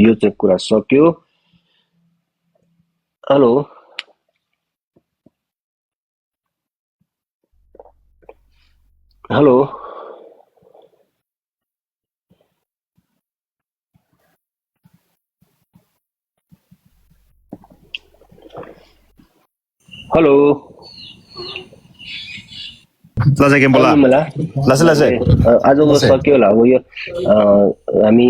यो चाहिँ कुरा सक्यो हेलो हेलो हेलो
लासे के बोला लासे लासे
आजको सक्यो होला अब यो हामी